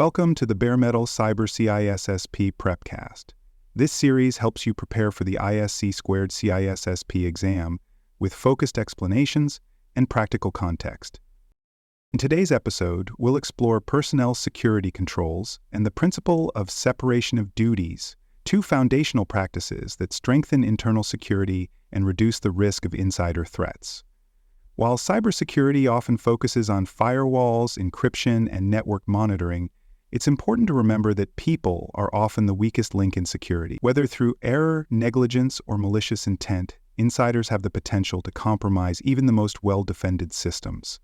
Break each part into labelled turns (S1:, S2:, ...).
S1: Welcome to the Bare Metal Cyber CISSP Prepcast. This series helps you prepare for the ISC Squared CISSP exam with focused explanations and practical context. In today's episode, we'll explore personnel security controls and the principle of separation of duties, two foundational practices that strengthen internal security and reduce the risk of insider threats. While cybersecurity often focuses on firewalls, encryption, and network monitoring, it's important to remember that people are often the weakest link in security. Whether through error, negligence, or malicious intent, insiders have the potential to compromise even the most well-defended systems.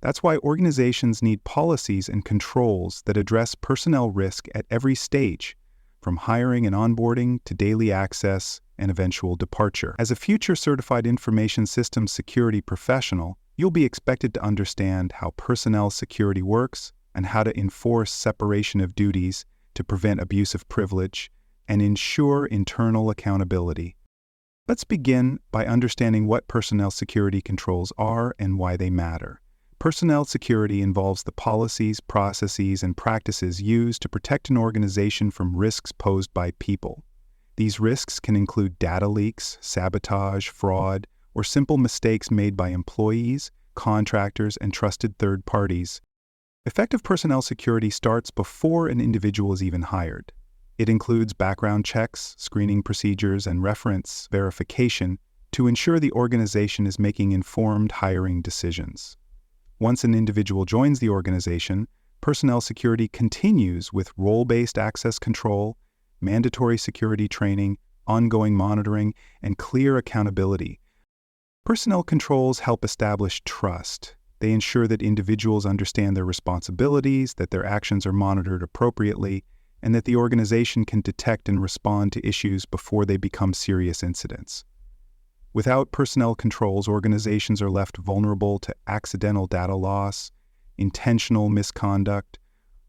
S1: That's why organizations need policies and controls that address personnel risk at every stage, from hiring and onboarding to daily access and eventual departure. As a future certified information systems security professional, you'll be expected to understand how personnel security works and how to enforce separation of duties to prevent abuse of privilege and ensure internal accountability. Let's begin by understanding what personnel security controls are and why they matter. Personnel security involves the policies, processes, and practices used to protect an organization from risks posed by people. These risks can include data leaks, sabotage, fraud, or simple mistakes made by employees, contractors, and trusted third parties. Effective personnel security starts before an individual is even hired. It includes background checks, screening procedures, and reference verification to ensure the organization is making informed hiring decisions. Once an individual joins the organization, personnel security continues with role-based access control, mandatory security training, ongoing monitoring, and clear accountability. Personnel controls help establish trust. They ensure that individuals understand their responsibilities, that their actions are monitored appropriately, and that the organization can detect and respond to issues before they become serious incidents. Without personnel controls, organizations are left vulnerable to accidental data loss, intentional misconduct,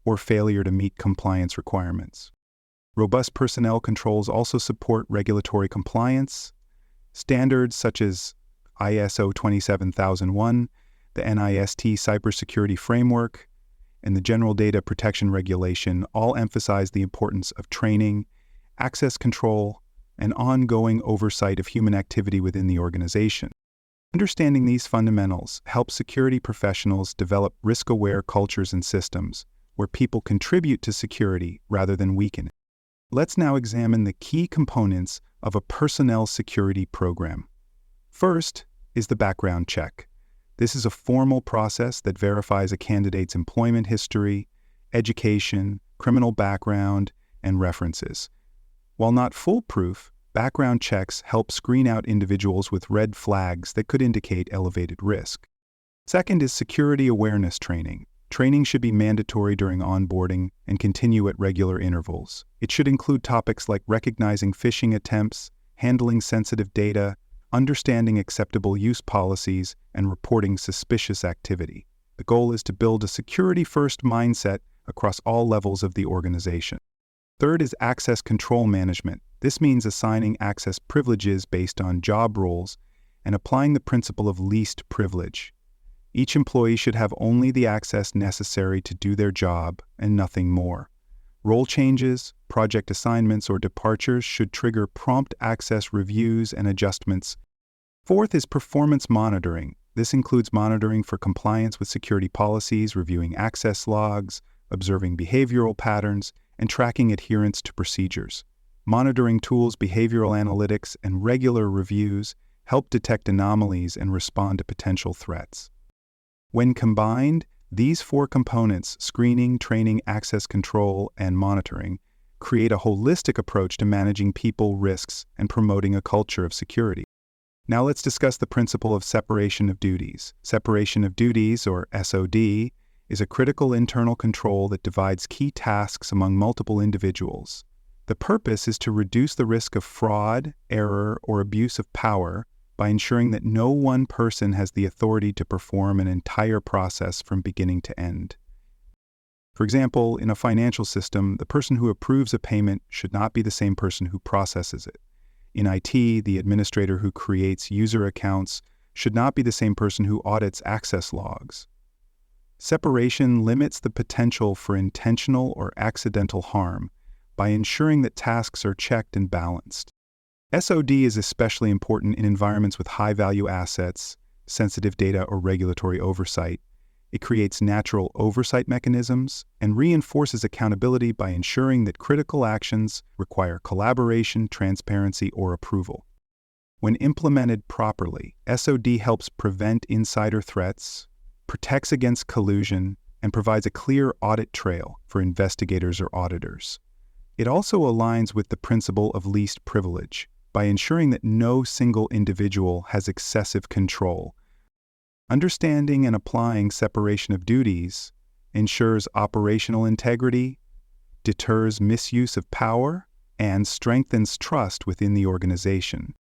S1: or failure to meet compliance requirements. Robust personnel controls also support regulatory compliance. Standards such as ISO 27001, the NIST Cybersecurity Framework, and the General Data Protection Regulation all emphasize the importance of training, access control, and ongoing oversight of human activity within the organization. Understanding these fundamentals helps security professionals develop risk-aware cultures and systems where people contribute to security rather than weaken it. Let's now examine the key components of a personnel security program. First is the background check. This is a formal process that verifies a candidate's employment history, education, criminal background, and references. While not foolproof, background checks help screen out individuals with red flags that could indicate elevated risk. Second is security awareness training. Training should be mandatory during onboarding and continue at regular intervals. It should include topics like recognizing phishing attempts, handling sensitive data, understanding acceptable use policies, and reporting suspicious activity. The goal is to build a security-first mindset across all levels of the organization. Third is access control management. This means assigning access privileges based on job roles and applying the principle of least privilege. Each employee should have only the access necessary to do their job and nothing more. Role changes, project assignments, or departures should trigger prompt access reviews and adjustments. Fourth is performance monitoring. This includes monitoring for compliance with security policies, reviewing access logs, observing behavioral patterns, and tracking adherence to procedures. Monitoring tools, behavioral analytics, and regular reviews help detect anomalies and respond to potential threats. When combined, these four components, screening, training, access control, and monitoring, create a holistic approach to managing people, risks, and promoting a culture of security. Now let's discuss the principle of separation of duties. Separation of duties, or SOD, is a critical internal control that divides key tasks among multiple individuals. The purpose is to reduce the risk of fraud, error, or abuse of power by ensuring that no one person has the authority to perform an entire process from beginning to end. For example, in a financial system, the person who approves a payment should not be the same person who processes it. In IT, the administrator who creates user accounts should not be the same person who audits access logs. Separation limits the potential for intentional or accidental harm by ensuring that tasks are checked and balanced. SOD is especially important in environments with high-value assets, sensitive data, or regulatory oversight. It creates natural oversight mechanisms and reinforces accountability by ensuring that critical actions require collaboration, transparency, or approval. When implemented properly, SOD helps prevent insider threats, protects against collusion, and provides a clear audit trail for investigators or auditors. It also aligns with the principle of least privilege by ensuring that no single individual has excessive control. Understanding and applying separation of duties ensures operational integrity, deters misuse of power, and strengthens trust within the organization.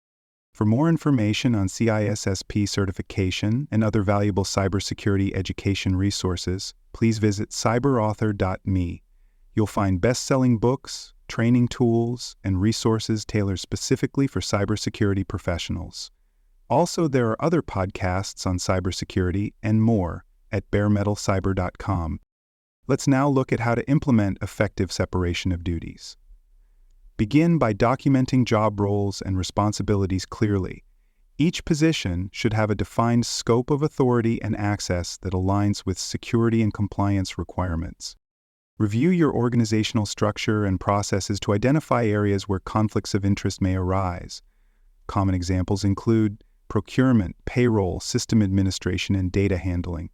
S1: For more information on CISSP certification and other valuable cybersecurity education resources, please visit cyberauthor.me. You'll find best-selling books, training tools, and resources tailored specifically for cybersecurity professionals. Also, there are other podcasts on cybersecurity and more at baremetalcyber.com. Let's now look at how to implement effective separation of duties. Begin by documenting job roles and responsibilities clearly. Each position should have a defined scope of authority and access that aligns with security and compliance requirements. Review your organizational structure and processes to identify areas where conflicts of interest may arise. Common examples include procurement, payroll, system administration, and data handling.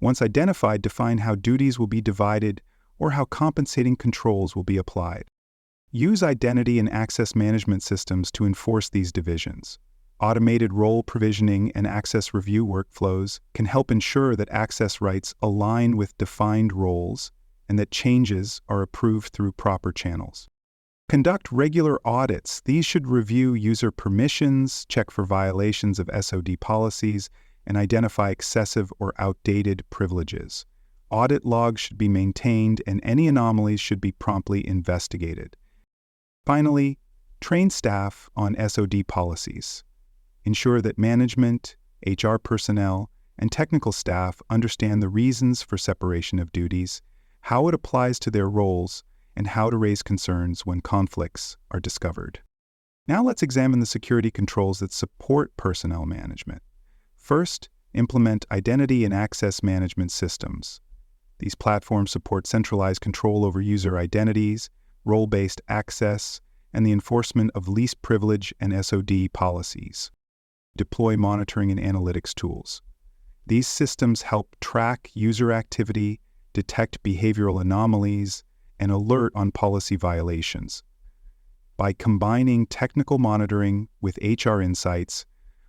S1: Once identified, define how duties will be divided or how compensating controls will be applied. Use identity and access management systems to enforce these divisions. Automated role provisioning and access review workflows can help ensure that access rights align with defined roles and that changes are approved through proper channels. Conduct regular audits. These should review user permissions, check for violations of SOD policies, and identify excessive or outdated privileges. Audit logs should be maintained, and any anomalies should be promptly investigated. Finally, train staff on SOD policies. Ensure that management, HR personnel, and technical staff understand the reasons for separation of duties, how it applies to their roles, and how to raise concerns when conflicts are discovered. Now let's examine the security controls that support personnel management. First, implement identity and access management systems. These platforms support centralized control over user identities, role-based access, and the enforcement of least privilege and SOD policies. Deploy monitoring and analytics tools. These systems help track user activity, detect behavioral anomalies, and alert on policy violations. By combining technical monitoring with HR insights,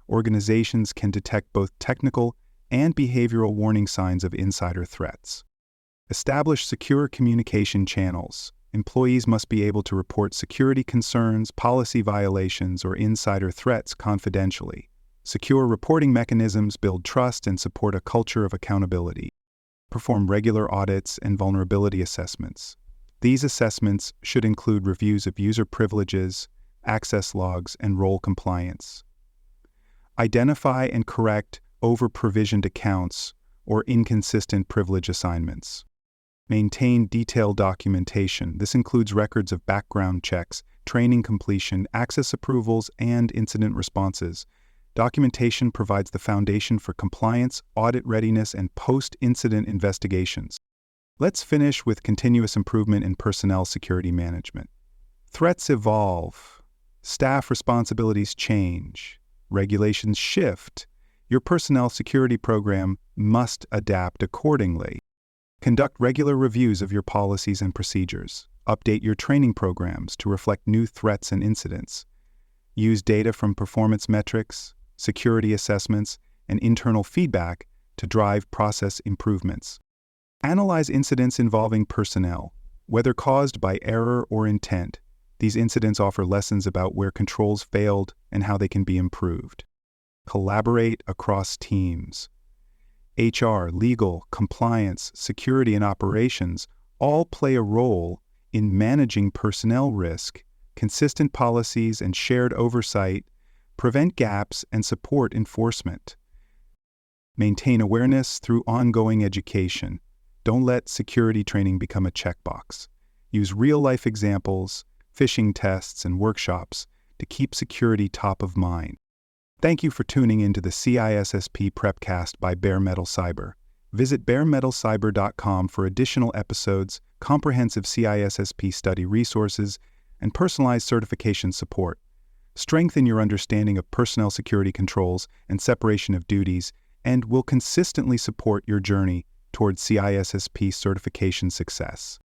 S1: organizations can detect both technical and behavioral warning signs of insider threats. Establish secure communication channels. Employees must be able to report security concerns, policy violations, or insider threats confidentially. Secure reporting mechanisms build trust and support a culture of accountability. Perform regular audits and vulnerability assessments. These assessments should include reviews of user privileges, access logs, and role compliance. Identify and correct over-provisioned accounts or inconsistent privilege assignments. Maintain detailed documentation. This includes records of background checks, training completion, access approvals, and incident responses. Documentation provides the foundation for compliance, audit readiness, and post-incident investigations. Let's finish with continuous improvement in personnel security management. Threats evolve. Staff responsibilities change. Regulations shift. Your personnel security program must adapt accordingly. Conduct regular reviews of your policies and procedures. Update your training programs to reflect new threats and incidents. Use data from performance metrics, security assessments, and internal feedback to drive process improvements. Analyze incidents involving personnel, whether caused by error or intent. These incidents offer lessons about where controls failed and how they can be improved. Collaborate across teams. HR, legal, compliance, security, and operations all play a role in managing personnel risk. Consistent policies and shared oversight prevent gaps and support enforcement. Maintain awareness through ongoing education. Don't let security training become a checkbox. Use real-life examples, phishing tests, and workshops to keep security top of mind. Thank you for tuning into the CISSP Prepcast by Bare Metal Cyber. Visit baremetalcyber.com for additional episodes, comprehensive CISSP study resources, and personalized certification support. Strengthen your understanding of personnel security controls and separation of duties, and will consistently support your journey towards CISSP certification success.